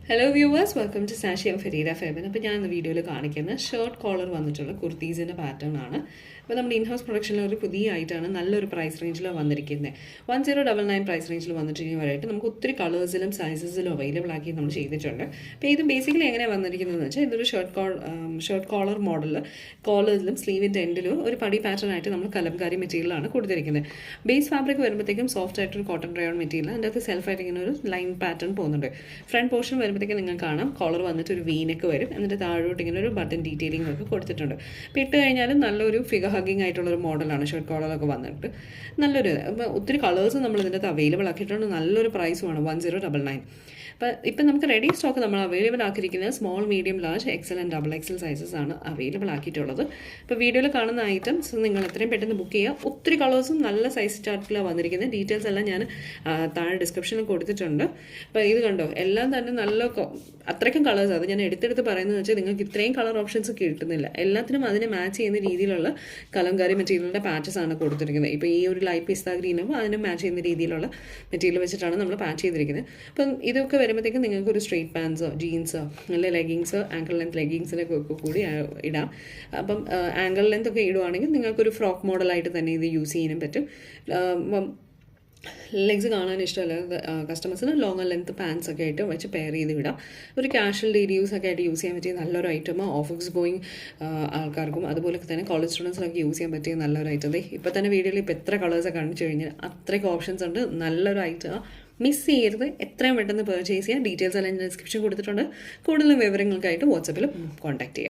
Hello viewers, welcome to Sashi and Fareeda ഫേബൻ. അപ്പോൾ ഞാൻ ഇന്ന് വീഡിയോയിൽ കാണിക്കുന്ന ഷർട്ട് കോളർ വന്നിട്ടുള്ള കുർത്തീസിൻ്റെ പാറ്റേൺ ആണ്. അപ്പോൾ നമ്മുടെ ഇൻഹൗസ് പ്രൊഡക്ഷനിൽ ഒരു പുതിയ ആയിട്ടാണ് നല്ലൊരു പ്രൈസ് റേഞ്ചിൽ വന്നിരിക്കുന്നത്. 1099 പ്രൈസ് റേഞ്ചിൽ വന്നിട്ടുള്ളവരായിട്ട് നമുക്ക് ഒത്തിരി കളേഴ്സിലും സൈസസിലും അവൈലബിൾ ആക്കി നമ്മൾ ചെയ്തിട്ടുണ്ട്. അപ്പോൾ ഇത് ബേസിക്കലി എങ്ങനെയാണ് വന്നിരിക്കുന്നതെന്ന് വെച്ചാൽ ഇതൊരു ഷർട്ട് കോളർ മോഡൽ, കോളേഴ്സിലും സ്ലീവിൻ്റെ എൻഡിലും ഒരു പടി പാറ്റേൺ ആയിട്ട് നമ്മൾ കലംകാരി മെറ്റീരിയലാണ് കൊടുത്തിരിക്കുന്നത്. ബേസ് ഫാബ്രിക് വരുമ്പോഴത്തേക്കും സോഫ്റ്റ് ആയിട്ടൊരു കോട്ടൺ റയോൺ മെറ്റീരിയൽ, അതിൻ്റെ അകത്ത് സെൽഫായിട്ട് ഇങ്ങനെ ഒരു ലൈൻ പാറ്റേൺ പോകുന്നുണ്ട്. ഫ്രണ്ട് പോർഷൻ വരുമ്പോഴത്തേക്കും നിങ്ങൾക്ക് കാണാം കോളർ വന്നിട്ട് ഒരു വീനൊക്കെ വരും, എന്നിട്ട് താഴോട്ട് ഇങ്ങനെ ഒരു ബട്ടൺ ഡീറ്റെയിലിംഗ് ഒക്കെ കൊടുത്തിട്ടുണ്ട്. അപ്പോൾ ഇട്ട് കഴിഞ്ഞാൽ നല്ലൊരു ഫിഗർ ഹഗ്ഗിങ് ആയിട്ടുള്ളൊരു മോഡലാണ് ഷർട്ട് കോളറൊക്കെ വന്നിട്ട് നല്ലൊരു. അപ്പോൾ ഒത്തിരി കളേഴ്സ് നമ്മൾ ഇതിൻ്റെ അകത്ത് അവൈലബിൾ ആക്കിയിട്ടുണ്ട്. നല്ലൊരു പ്രൈസുമാണ് 1099. അപ്പോൾ ഇപ്പം നമുക്ക് റെഡി സ്റ്റോക്ക് നമ്മൾ അവൈലബിൾ ആക്കിയിരിക്കുന്നത് small, medium, large, XL and double XL sizes ആണ് അവൈലബിൾ ആക്കിയിട്ടുള്ളത്. ഇപ്പോൾ വീഡിയോയിൽ കാണുന്ന ഐറ്റംസ് നിങ്ങൾ എത്രയും പെട്ടെന്ന് ബുക്ക് ചെയ്യുക. ഒത്തിരി കളേഴ്സും നല്ല സൈസ് ചാർട്ടിലാണ് വന്നിരിക്കുന്നത്. ഡീറ്റെയിൽസ് എല്ലാം ഞാൻ താഴെ ഡിസ്ക്രിപ്ഷനിൽ കൊടുത്തിട്ടുണ്ട്. അപ്പോൾ ഇത് കണ്ടോ, എല്ലാം തന്നെ നല്ല അത്രയ്ക്കും കളേഴ്സ്. അത് ഞാൻ എടുത്തെടുത്ത് പറയുന്നത് വെച്ചാൽ നിങ്ങൾക്ക് ഇത്രയും കളർ ഓപ്ഷൻസ് കിട്ടുന്നില്ല. എല്ലാത്തിനും അതിനെ മാച്ച് ചെയ്യുന്ന രീതിയിലുള്ള കലംകാരി മെറ്റീരിയലിൻ്റെ പാച്ചസ് ആണ് കൊടുത്തിരിക്കുന്നത്. ഇപ്പോൾ ഈ ഒരു ലൈറ്റ് പിസ്ത ഗ്രീനും അതിന് മാച്ച് ചെയ്യുന്ന രീതിയിലുള്ള മെറ്റീരിയൽ വെച്ചിട്ടാണ് നമ്മൾ പാച്ച് ചെയ്തിരിക്കുന്നത്. അപ്പം ഇതൊക്കെ വരുമ്പോഴത്തേക്കും നിങ്ങൾക്ക് ഒരു സ്ട്രെയിറ്റ് പാൻസോ ജീൻസോ അല്ലെ ലെഗിങ്സോ, ആങ്കിൾ ലെങ്ത് ലെഗിങ്സിനൊക്കെ കൂടി ഇടാം. അപ്പം ആങ്കിൾ ലെങ്ത് ഒക്കെ ഇടുവാണെങ്കിൽ നിങ്ങൾക്കൊരു ഫ്രോക്ക് മോഡലായിട്ട് തന്നെ ഇത് യൂസ് ചെയ്യാനും പറ്റും. ലെഗ്സ് കാണാൻ ഇഷ്ടമല്ല കസ്റ്റമേഴ്സിന് ലോങ്ങർ ലെങ്ത് പാൻസ് ഒക്കെ ആയിട്ട് വെച്ച് പെയർ ചെയ്ത് വിടാം. ഒരു കാഷ്വൽ ഡെയിലി യൂസ് ഒക്കെ ആയിട്ട് യൂസ് ചെയ്യാൻ പറ്റിയ നല്ലൊരു ഐറ്റം. ഓഫീസ് ഗോയിങ് ആൾക്കാർക്കും അതുപോലെ തന്നെ കോളേജ് സ്റ്റുഡൻസിനൊക്കെ യൂസ് ചെയ്യാൻ പറ്റിയ നല്ലൊരു ഐറ്റം. ഇപ്പോൾ തന്നെ വീഡിയോയിൽ ഇപ്പോൾ എത്ര കളേഴ്സൊക്കെ കാണിച്ചു കഴിഞ്ഞാൽ അത്രയ്ക്ക് ഓപ്ഷൻസ് ഉണ്ട്. നല്ലൊരു ഐറ്റം, മിസ് ചെയ്യരുത്. എത്രയും പെട്ടെന്ന് പർച്ചേസ് ചെയ്യാം. ഡീറ്റെയിൽസ് എല്ലാം ഡിസ്ക്രിപ്ഷൻ കൊടുത്തിട്ടുണ്ട്. കൂടുതൽ വിവരങ്ങൾക്കായിട്ട് വാട്സപ്പിൽ കോൺടാക്ട് ചെയ്യാം.